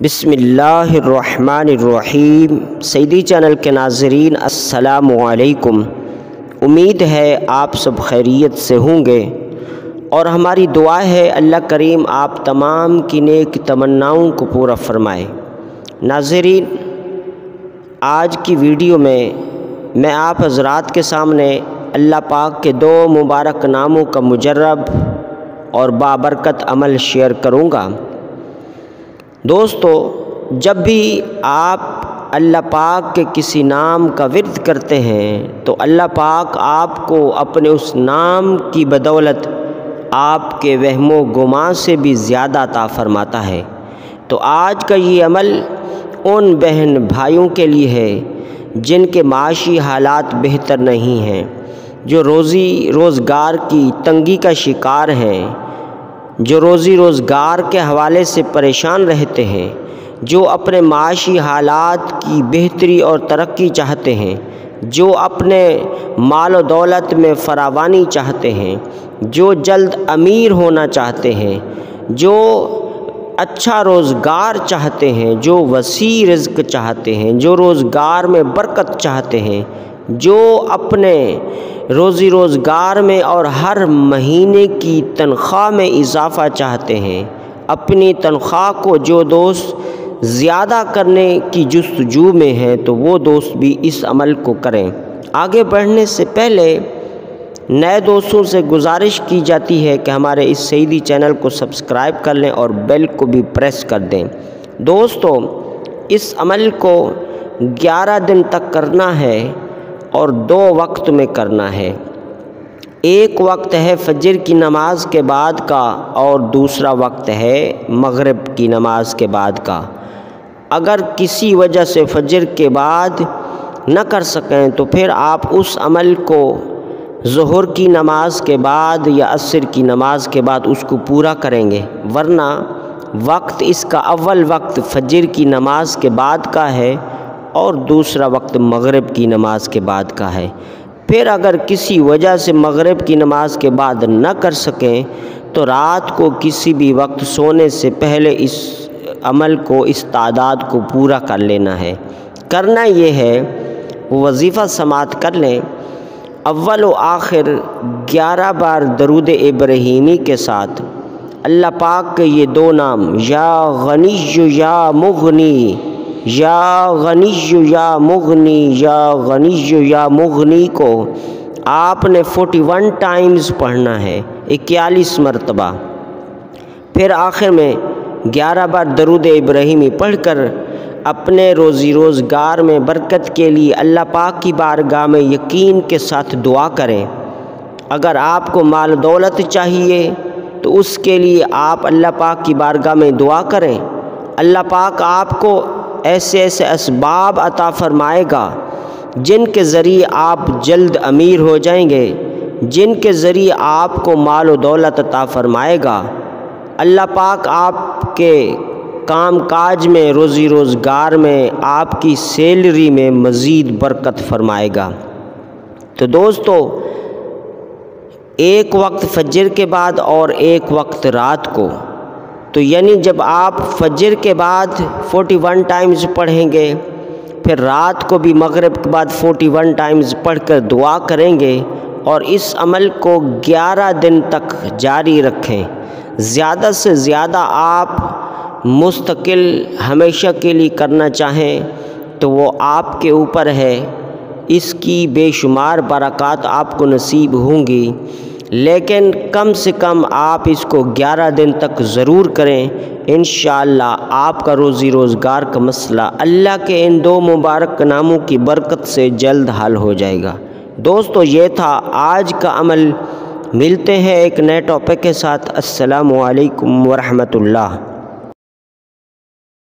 بسم اللہ الرحمن الرحیم۔ سیدی چینل کے ناظرین السلام علیکم۔ امید ہے آپ سب خیریت سے ہوں گے اور ہماری دعا ہے اللہ کریم آپ تمام کی نیک تمناؤں کو پورا فرمائے۔ ناظرین، آج کی ویڈیو میں آپ حضرات کے سامنے اللہ پاک کے دو مبارک ناموں کا مجرب اور بابرکت عمل شیئر کروں گا۔ دوستو، جب بھی آپ اللہ پاک کے کسی نام کا ورد کرتے ہیں تو اللہ پاک آپ کو اپنے اس نام کی بدولت آپ کے وہم و گمان سے بھی زیادہ عطا فرماتا ہے۔ تو آج کا یہ عمل ان بہن بھائیوں کے لیے ہے جن کے معاشی حالات بہتر نہیں ہیں، جو روزی روزگار کی تنگی کا شکار ہیں، جو روزی روزگار کے حوالے سے پریشان رہتے ہیں، جو اپنے معاشی حالات کی بہتری اور ترقی چاہتے ہیں، جو اپنے مال و دولت میں فراوانی چاہتے ہیں، جو جلد امیر ہونا چاہتے ہیں، جو اچھا روزگار چاہتے ہیں، جو وسیع رزق چاہتے ہیں، جو روزگار میں برکت چاہتے ہیں، جو اپنے روزی روزگار میں اور ہر مہینے کی تنخواہ میں اضافہ چاہتے ہیں، اپنی تنخواہ کو جو دوست زیادہ کرنے کی جستجو میں ہیں تو وہ دوست بھی اس عمل کو کریں۔ آگے بڑھنے سے پہلے نئے دوستوں سے گزارش کی جاتی ہے کہ ہمارے اس سیدی چینل کو سبسکرائب کر لیں اور بیل کو بھی پریس کر دیں۔ دوستو، اس عمل کو 11 دن تک کرنا ہے اور 2 وقت میں کرنا ہے۔ ایک وقت ہے فجر کی نماز کے بعد کا اور دوسرا وقت ہے مغرب کی نماز کے بعد کا۔ اگر کسی وجہ سے فجر کے بعد نہ کر سکیں تو پھر آپ اس عمل کو ظہر کی نماز کے بعد یا عصر کی نماز کے بعد اس کو پورا کریں گے، ورنہ وقت اس کا اول وقت فجر کی نماز کے بعد کا ہے اور دوسرا وقت مغرب کی نماز کے بعد کا ہے۔ پھر اگر کسی وجہ سے مغرب کی نماز کے بعد نہ کر سکیں تو رات کو کسی بھی وقت سونے سے پہلے اس عمل کو، اس تعداد کو پورا کر لینا ہے۔ کرنا یہ ہے، وظیفہ سماعت کر لیں، اول و آخر 11 بار درود ابراہیمی کے ساتھ اللہ پاک کے یہ 2 نام یا غنی یا مغنی، یا غنی یا مغنی، یا غنی یا مغنی کو آپ نے 41 ٹائمز پڑھنا ہے، 41 مرتبہ۔ پھر آخر میں 11 بار درود ابراہیمی پڑھ کر اپنے روزی روزگار میں برکت کے لیے اللہ پاک کی بارگاہ میں یقین کے ساتھ دعا کریں۔ اگر آپ کو مال دولت چاہیے تو اس کے لیے آپ اللہ پاک کی بارگاہ میں دعا کریں۔ اللہ پاک آپ کو ایسے اسباب عطا فرمائے گا جن کے ذریعے آپ جلد امیر ہو جائیں گے، جن کے ذریعے آپ کو مال و دولت عطا فرمائے گا۔ اللہ پاک آپ کے کام کاج میں، روزی روزگار میں، آپ کی سیلری میں مزید برکت فرمائے گا۔ تو دوستو، ایک وقت فجر کے بعد اور ایک وقت رات کو، تو یعنی جب آپ فجر کے بعد 41 ٹائمز پڑھیں گے، پھر رات کو بھی مغرب کے بعد 41 ٹائمز پڑھ کر دعا کریں گے اور اس عمل کو 11 دن تک جاری رکھیں۔ زیادہ سے زیادہ آپ مستقل ہمیشہ کے لیے کرنا چاہیں تو وہ آپ کے اوپر ہے، اس کی بے شمار برکات آپ کو نصیب ہوں گی، لیکن کم سے کم آپ اس کو 11 دن تک ضرور کریں۔ انشاءاللہ آپ کا روزی روزگار کا مسئلہ اللہ کے ان 2 مبارک ناموں کی برکت سے جلد حل ہو جائے گا۔ دوستو، یہ تھا آج کا عمل۔ ملتے ہیں ایک نئے ٹاپک کے ساتھ۔ السلام علیکم ورحمۃ اللہ۔